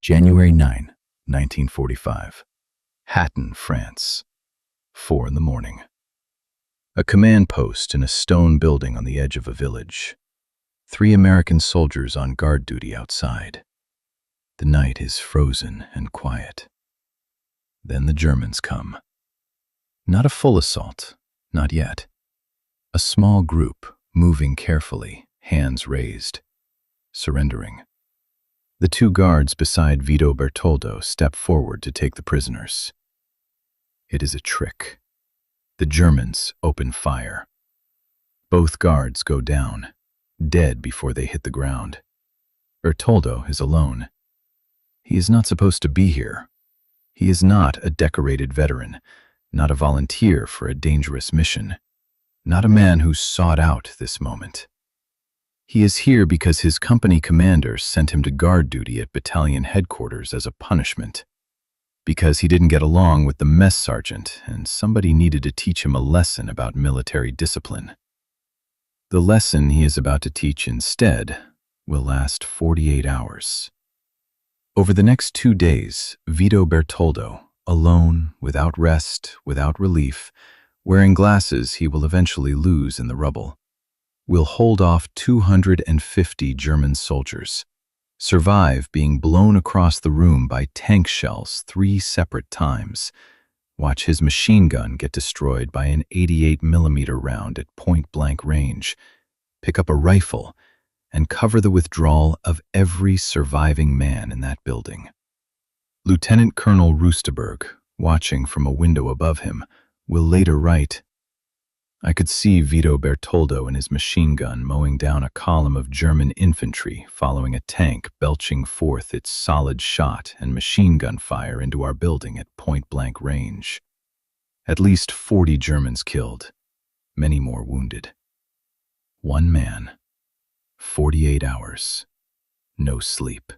January 9, 1945. Hatten, France. 4 in the morning. A command post in a stone building on the edge of a village. 3 American soldiers on guard duty outside. The night is frozen and quiet. Then the Germans come. Not a full assault, not yet. A small group, moving carefully, hands raised, surrendering. The 2 guards beside Vito Bertoldo step forward to take the prisoners. It is a trick. The Germans open fire. Both guards go down, dead before they hit the ground. Bertoldo is alone. He is not supposed to be here. He is not a decorated veteran, not a volunteer for a dangerous mission, not a man who sought out this moment. He is here because his company commander sent him to guard duty at battalion headquarters as a punishment. Because he didn't get along with the mess sergeant and somebody needed to teach him a lesson about military discipline. The lesson he is about to teach instead will last 48 hours. Over the next 2 days, Vito Bertoldo, alone, without rest, without relief, wearing glasses he will eventually lose in the rubble, will hold off 250 German soldiers, survive being blown across the room by tank shells 3 separate times, watch his machine gun get destroyed by an 88mm round at point-blank range, pick up a rifle, and cover the withdrawal of every surviving man in that building. Lieutenant Colonel Roosterberg, watching from a window above him, will later write, "I could see Vito Bertoldo and his machine gun mowing down a column of German infantry following a tank belching forth its solid shot and machine gun fire into our building at point-blank range. At least 40 Germans killed, many more wounded. 1 man, 48 hours, no sleep."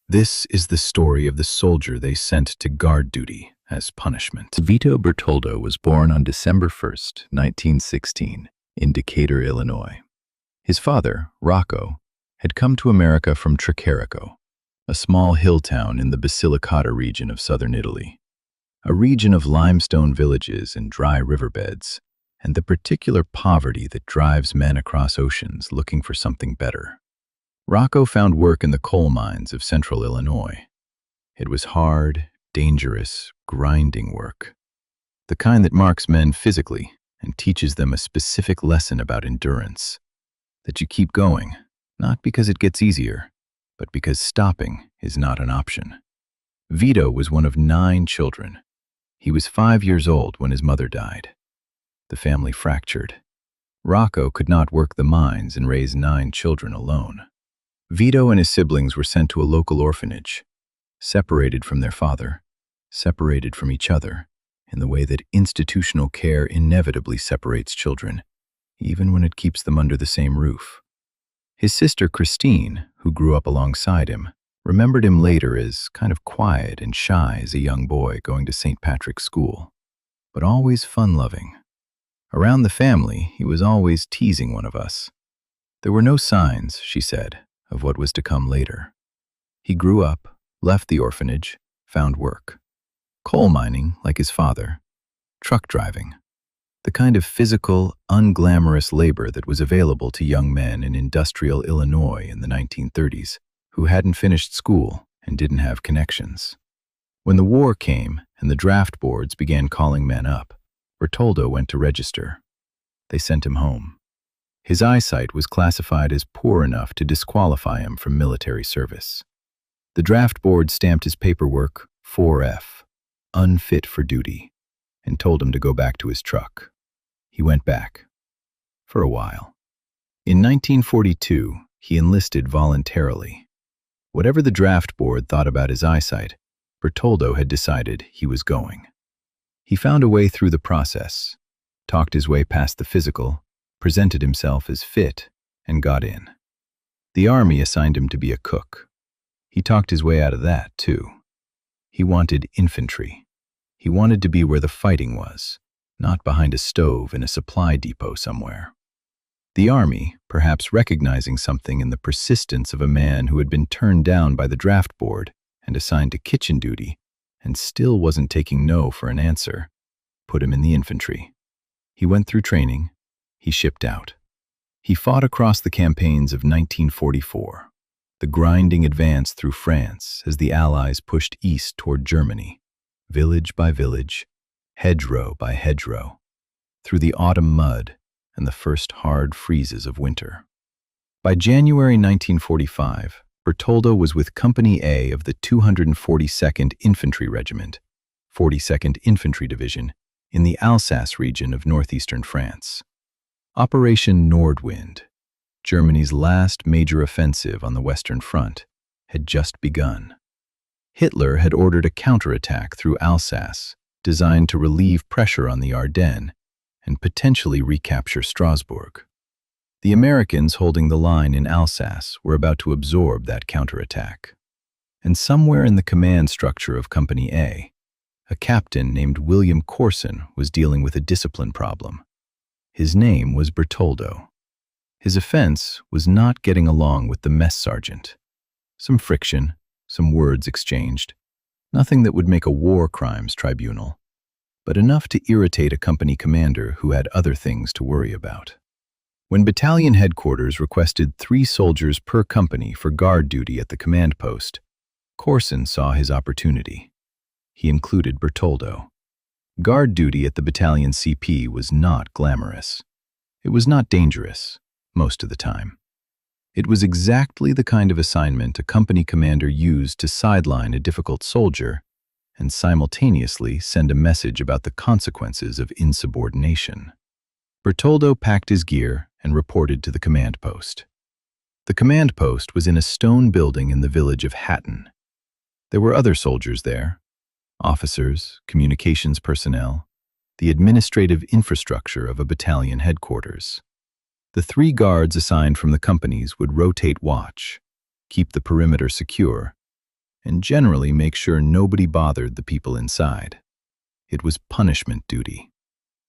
This is the story of the soldier they sent to guard duty as punishment. Vito Bertoldo was born on December 1, 1916, in Decatur, Illinois. His father, Rocco, had come to America from Tricarico, a small hill town in the Basilicata region of southern Italy, a region of limestone villages and dry riverbeds, and the particular poverty that drives men across oceans looking for something better. Rocco found work in the coal mines of central Illinois. It was hard, dangerous, grinding work, the kind that marks men physically and teaches them a specific lesson about endurance, that you keep going, not because it gets easier, but because stopping is not an option. Vito was one of 9 children. He was 5 years old when his mother died. The family fractured. Rocco could not work the mines and raise 9 children alone. Vito and his siblings were sent to a local orphanage, separated from their father, separated from each other, in the way that institutional care inevitably separates children, even when it keeps them under the same roof. His sister Christine, who grew up alongside him, remembered him later as kind of quiet and shy as a young boy going to St. Patrick's School, but always fun-loving. Around the family, he was always teasing one of us. There were no signs, she said, of what was to come later. He grew up, left the orphanage, found work. Coal mining, like his father. Truck driving. The kind of physical, unglamorous labor that was available to young men in industrial Illinois in the 1930s who hadn't finished school and didn't have connections. When the war came and the draft boards began calling men up, Bertoldo went to register. They sent him home. His eyesight was classified as poor enough to disqualify him from military service. The draft board stamped his paperwork 4F, unfit for duty, and told him to go back to his truck. He went back. For a while. In 1942, he enlisted voluntarily. Whatever the draft board thought about his eyesight, Bertoldo had decided he was going. He found a way through the process, talked his way past the physical, presented himself as fit, and got in. The army assigned him to be a cook. He talked his way out of that, too. He wanted infantry. He wanted to be where the fighting was, not behind a stove in a supply depot somewhere. The army, perhaps recognizing something in the persistence of a man who had been turned down by the draft board and assigned to kitchen duty and still wasn't taking no for an answer, put him in the infantry. He went through training. He shipped out. He fought across the campaigns of 1944, the grinding advance through France as the Allies pushed east toward Germany, village by village, hedgerow by hedgerow, through the autumn mud and the first hard freezes of winter. By January 1945, Bertoldo was with Company A of the 242nd Infantry Regiment, 42nd Infantry Division, in the Alsace region of northeastern France. Operation Nordwind, Germany's last major offensive on the Western Front, had just begun. Hitler had ordered a counterattack through Alsace, designed to relieve pressure on the Ardennes and potentially recapture Strasbourg. The Americans holding the line in Alsace were about to absorb that counterattack. And somewhere in the command structure of Company A, a captain named William Corson was dealing with a discipline problem. His name was Bertoldo. His offense was not getting along with the mess sergeant. Some friction, some words exchanged, nothing that would make a war crimes tribunal, but enough to irritate a company commander who had other things to worry about. When battalion headquarters requested 3 soldiers per company for guard duty at the command post, Corson saw his opportunity. He included Bertoldo. Guard duty at the battalion CP was not glamorous. It was not dangerous, most of the time. It was exactly the kind of assignment a company commander used to sideline a difficult soldier and simultaneously send a message about the consequences of insubordination. Bertoldo packed his gear and reported to the command post. The command post was in a stone building in the village of Hatten. There were other soldiers there, officers, communications personnel, the administrative infrastructure of a battalion headquarters. The 3 guards assigned from the companies would rotate watch, keep the perimeter secure, and generally make sure nobody bothered the people inside. It was punishment duty.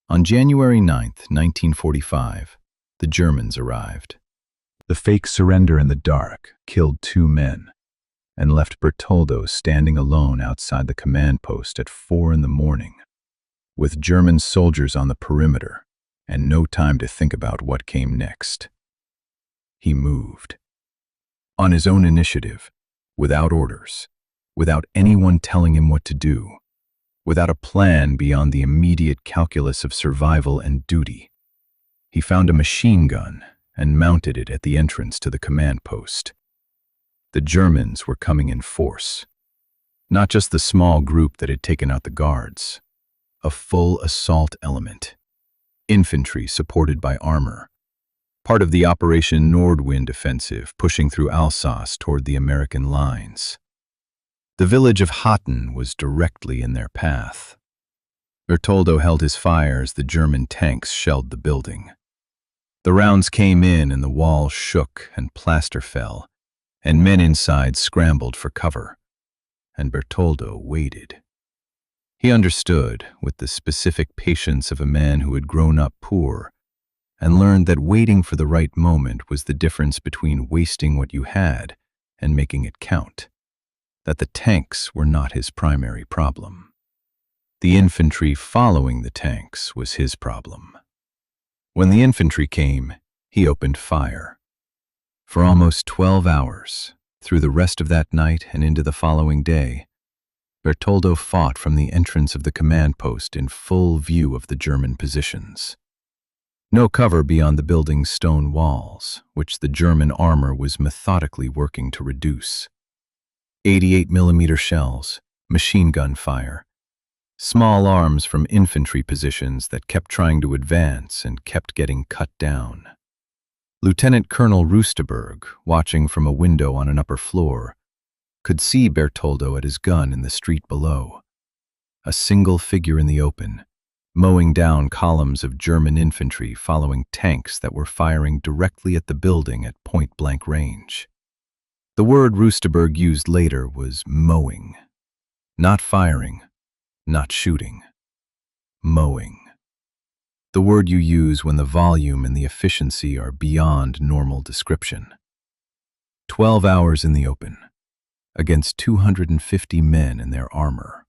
On January 9th, 1945, the Germans arrived. The fake surrender in the dark killed 2 men and left Bertoldo standing alone outside the command post at 4 in the morning, with German soldiers on the perimeter and no time to think about what came next. He moved. On his own initiative, without orders, without anyone telling him what to do, without a plan beyond the immediate calculus of survival and duty. He found a machine gun and mounted it at the entrance to the command post. The Germans were coming in force. Not just the small group that had taken out the guards. A full assault element. Infantry supported by armor. Part of the Operation Nordwind offensive pushing through Alsace toward the American lines. The village of Hatten was directly in their path. Bertoldo held his fire as the German tanks shelled the building. The rounds came in and the walls shook and plaster fell, and men inside scrambled for cover. And Bertoldo waited. He understood, with the specific patience of a man who had grown up poor, and learned that waiting for the right moment was the difference between wasting what you had and making it count. That the tanks were not his primary problem. The infantry following the tanks was his problem. When the infantry came, he opened fire. For almost 12 hours, through the rest of that night and into the following day, Bertoldo fought from the entrance of the command post in full view of the German positions. No cover beyond the building's stone walls, which the German armor was methodically working to reduce. 88mm shells, machine gun fire, small arms from infantry positions that kept trying to advance and kept getting cut down. Lieutenant Colonel Roosterberg, watching from a window on an upper floor, could see Bertoldo at his gun in the street below. A single figure in the open, mowing down columns of German infantry following tanks that were firing directly at the building at point-blank range. The word Roosterberg used later was mowing. Not firing, not shooting. Mowing. the word you use when the volume and the efficiency are beyond normal description. 12 hours in the open, against 250 men in their armor.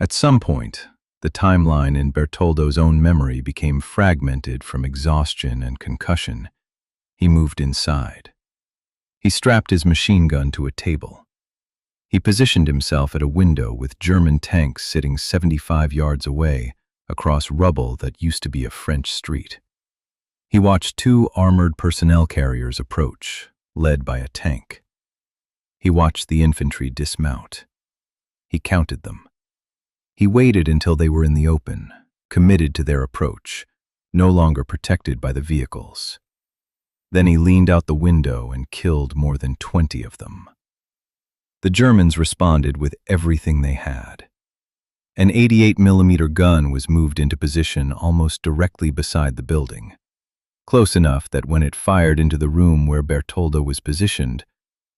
At some point, the timeline in Bertoldo's own memory became fragmented from exhaustion and concussion. He moved inside. He strapped his machine gun to a table. He positioned himself at a window with German tanks sitting 75 yards away across rubble that used to be a French street. He watched 2 armored personnel carriers approach, led by a tank. He watched the infantry dismount. He counted them. He waited until they were in the open, committed to their approach, no longer protected by the vehicles. Then he leaned out the window and killed more than 20 of them. The Germans responded with everything they had. An 88mm gun was moved into position almost directly beside the building, close enough that when it fired into the room where Bertoldo was positioned,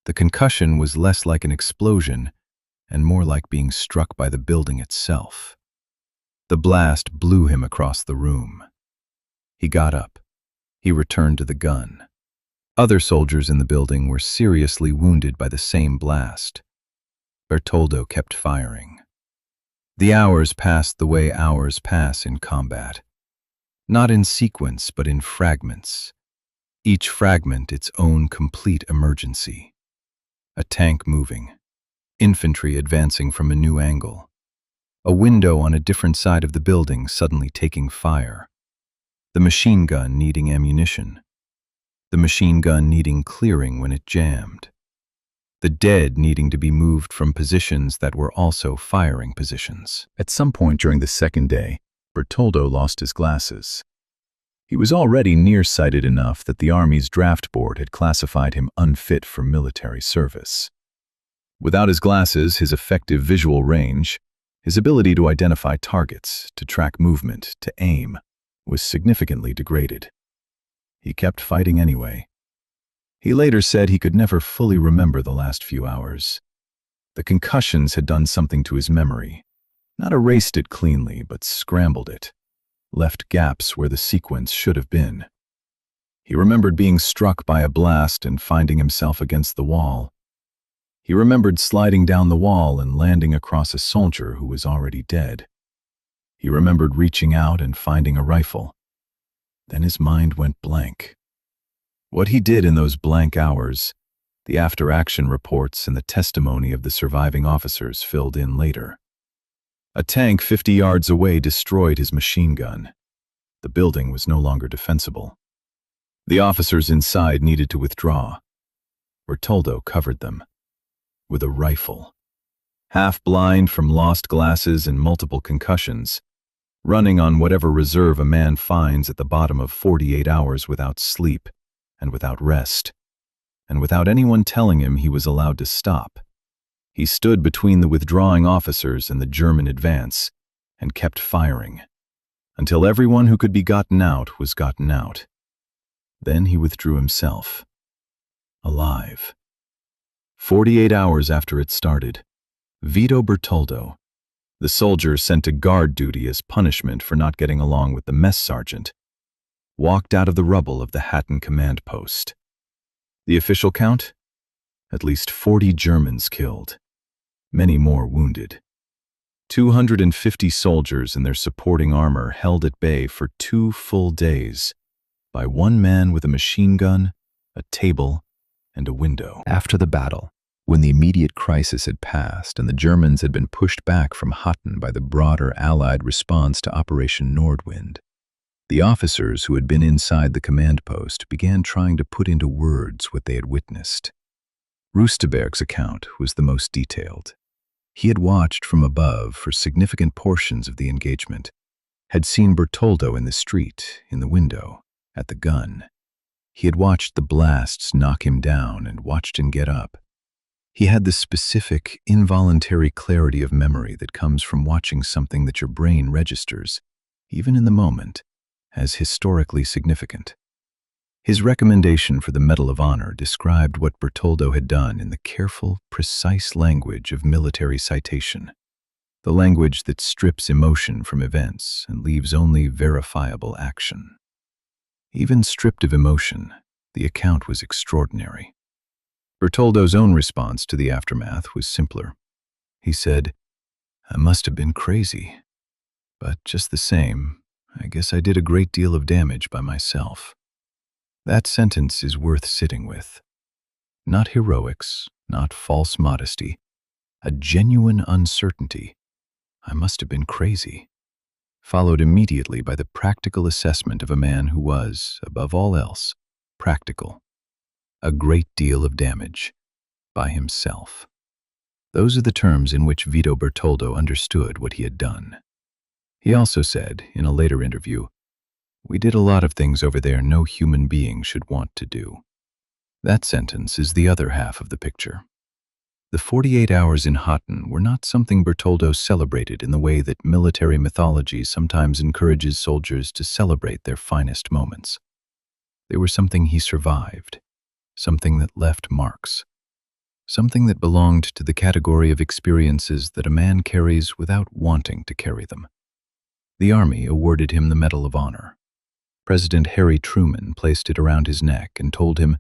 the concussion was less like an explosion and more like being struck by the building itself. The blast blew him across the room. He got up. He returned to the gun. Other soldiers in the building were seriously wounded by the same blast. Bertoldo kept firing. The hours passed the way hours pass in combat. Not in sequence, but in fragments. Each fragment its own complete emergency. A tank moving. Infantry advancing from a new angle. A window on a different side of the building suddenly taking fire. The machine gun needing ammunition. The machine gun needing clearing when it jammed. The dead needing to be moved from positions that were also firing positions. At some point during the second day, Bertoldo lost his glasses. He was already nearsighted enough that the Army's draft board had classified him unfit for military service. Without his glasses, his effective visual range, his ability to identify targets, to track movement, to aim, was significantly degraded. He kept fighting anyway. He later said he could never fully remember the last few hours. The concussions had done something to his memory, not erased it cleanly, but scrambled it, left gaps where the sequence should have been. He remembered being struck by a blast and finding himself against the wall. He remembered sliding down the wall and landing across a soldier who was already dead. He remembered reaching out and finding a rifle. Then his mind went blank. What he did in those blank hours, the after-action reports and the testimony of the surviving officers filled in later. A tank 50 yards away destroyed his machine gun. The building was no longer defensible. The officers inside needed to withdraw. Bertoldo covered them. With a rifle. Half blind from lost glasses and multiple concussions, running on whatever reserve a man finds at the bottom of 48 hours without sleep and without rest, and without anyone telling him he was allowed to stop. He stood between the withdrawing officers and the German advance and kept firing, until everyone who could be gotten out was gotten out. Then he withdrew himself. Alive. 48 hours after it started, Vito Bertoldo, the soldier sent to guard duty as punishment for not getting along with the mess sergeant, walked out of the rubble of the Hatten command post. The official count? At least 40 Germans killed, many more wounded. 250 soldiers in their supporting armor held at bay for 2 full days by one man with a machine gun, a table, and a window. After the battle, when the immediate crisis had passed and the Germans had been pushed back from Hatten by the broader Allied response to Operation Nordwind, the officers who had been inside the command post began trying to put into words what they had witnessed. Rusteberg's account was the most detailed. He had watched from above for significant portions of the engagement, had seen Bertoldo in the street, in the window, at the gun. He had watched the blasts knock him down and watched him get up. He had the specific, involuntary clarity of memory that comes from watching something that your brain registers, even in the moment, as historically significant. His recommendation for the Medal of Honor described what Bertoldo had done in the careful, precise language of military citation. the language that strips emotion from events and leaves only verifiable action. Even stripped of emotion, the account was extraordinary. Bertoldo's own response to the aftermath was simpler. He said, "I must have been crazy, but just the same, I guess I did a great deal of damage by myself." That sentence is worth sitting with. Not heroics, not false modesty, a genuine uncertainty. I must have been crazy, followed immediately by the practical assessment of a man who was, above all else, practical. A great deal of damage, by himself. Those are the terms in which Vito Bertoldo understood what he had done. He also said, in a later interview, "We did a lot of things over there no human being should want to do." That sentence is the other half of the picture. The 48 hours in Hatten were not something Bertoldo celebrated in the way that military mythology sometimes encourages soldiers to celebrate their finest moments. They were something he survived, something that left marks, something that belonged to the category of experiences that a man carries without wanting to carry them. The Army awarded him the Medal of Honor. President Harry Truman placed it around his neck and told him,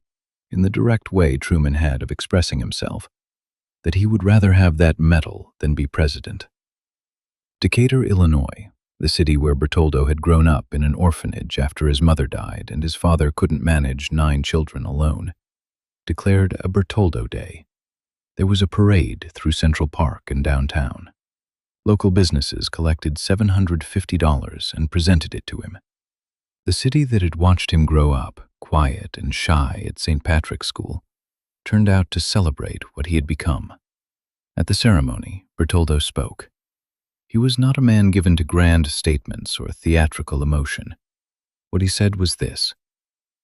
in the direct way Truman had of expressing himself, that he would rather have that medal than be president. Decatur, Illinois, the city where Bertoldo had grown up in an orphanage after his mother died and his father couldn't manage 9 children alone, declared a Bertoldo Day. There was a parade through Central Park and downtown. Local businesses collected $750 and presented it to him. The city that had watched him grow up, quiet and shy at St. Patrick's School, turned out to celebrate what he had become. At the ceremony, Bertoldo spoke. He was not a man given to grand statements or theatrical emotion. What he said was this: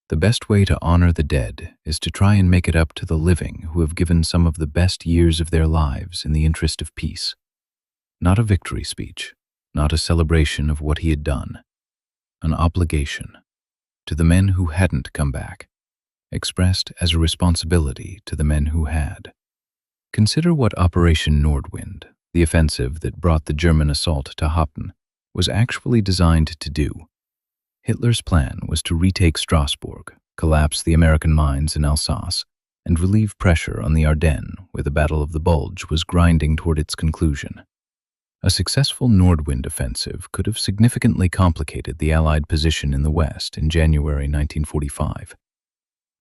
"The best way to honor the dead is to try and make it up to the living who have given some of the best years of their lives in the interest of peace." Not a victory speech, not a celebration of what he had done. An obligation to the men who hadn't come back, expressed as a responsibility to the men who had. Consider what Operation Nordwind, the offensive that brought the German assault to Hatten, was actually designed to do. Hitler's plan was to retake Strasbourg, collapse the American mines in Alsace, and relieve pressure on the Ardennes, where the Battle of the Bulge was grinding toward its conclusion. A successful Nordwind offensive could have significantly complicated the Allied position in the West in January 1945.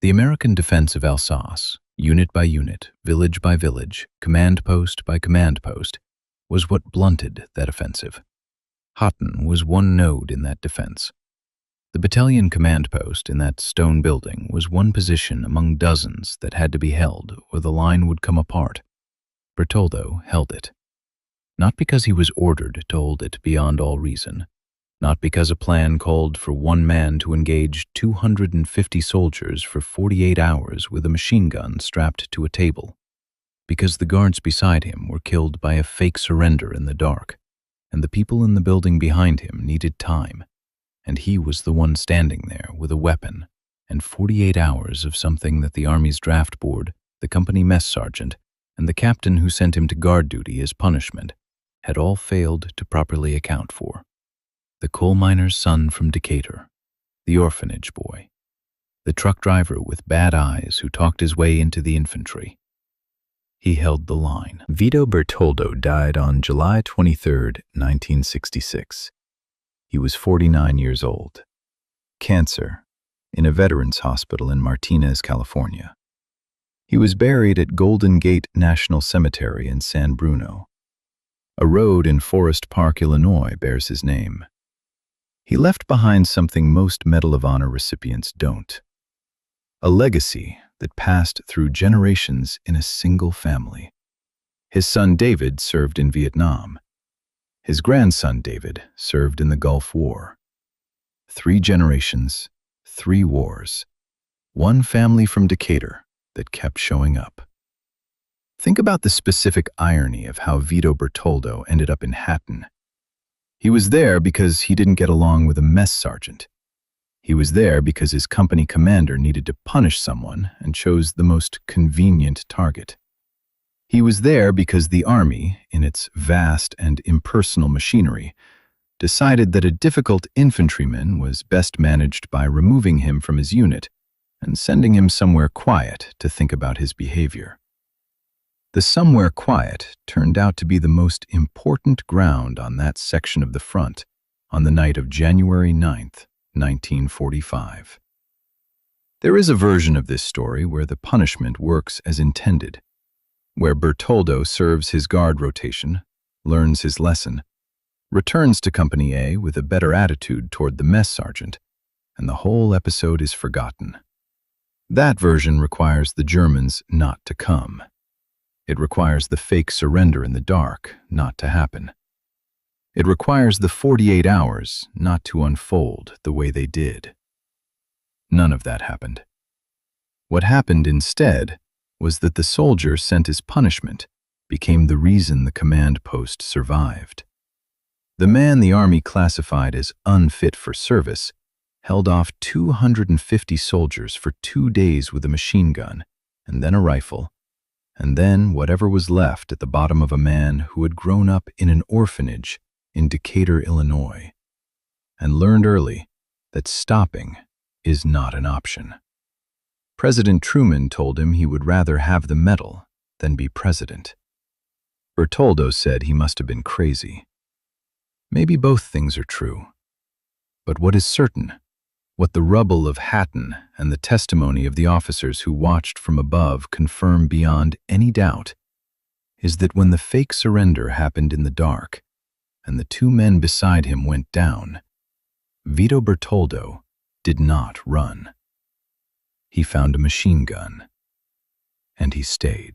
The American defense of Alsace, unit by unit, village by village, command post by command post, was what blunted that offensive. Hatten was one node in that defense. The battalion command post in that stone building was one position among dozens that had to be held or the line would come apart. Bertoldo held it. Not because he was ordered to hold it beyond all reason, not because a plan called for one man to engage 250 soldiers for 48 hours with a machine gun strapped to a table, because the guards beside him were killed by a fake surrender in the dark, and the people in the building behind him needed time, and he was the one standing there with a weapon, and 48 hours of something that the Army's draft board, the company mess sergeant, and the captain who sent him to guard duty as punishment had all failed to properly account for. The coal miner's son from Decatur, the orphanage boy, the truck driver with bad eyes who talked his way into the infantry. He held the line. Vito Bertoldo died on July 23, 1966. He was 49 years old. Cancer, in a veterans hospital in Martinez, California. He was buried at Golden Gate National Cemetery in San Bruno. A road in Forest Park, Illinois, bears his name. He left behind something most Medal of Honor recipients don't: a legacy that passed through generations in a single family. His son David served in Vietnam. His grandson David served in the Gulf War. 3 generations, 3 wars, one family from Decatur that kept showing up. Think about the specific irony of how Vito Bertoldo ended up in Hatten. He was there because he didn't get along with a mess sergeant. He was there because his company commander needed to punish someone and chose the most convenient target. He was there because the army, in its vast and impersonal machinery, decided that a difficult infantryman was best managed by removing him from his unit and sending him somewhere quiet to think about his behavior. The somewhere quiet turned out to be the most important ground on that section of the front on the night of January 9th, 1945. There is a version of this story where the punishment works as intended, where Bertoldo serves his guard rotation, learns his lesson, returns to Company A with a better attitude toward the mess sergeant, and the whole episode is forgotten. That version requires the Germans not to come. It requires the fake surrender in the dark not to happen. It requires the 48 hours not to unfold the way they did. None of that happened. What happened instead was that the soldier sent as punishment became the reason the command post survived. The man the army classified as unfit for service held off 250 soldiers for 2 days with a machine gun, and then a rifle, and then whatever was left at the bottom of a man who had grown up in an orphanage in Decatur, Illinois, and learned early that stopping is not an option. President Truman told him he would rather have the medal than be president. Bertoldo said he must have been crazy. Maybe both things are true. But what is certain, what the rubble of Hatten and the testimony of the officers who watched from above confirm beyond any doubt, is that when the fake surrender happened in the dark and the 2 men beside him went down, Vito Bertoldo did not run. He found a machine gun, and he stayed.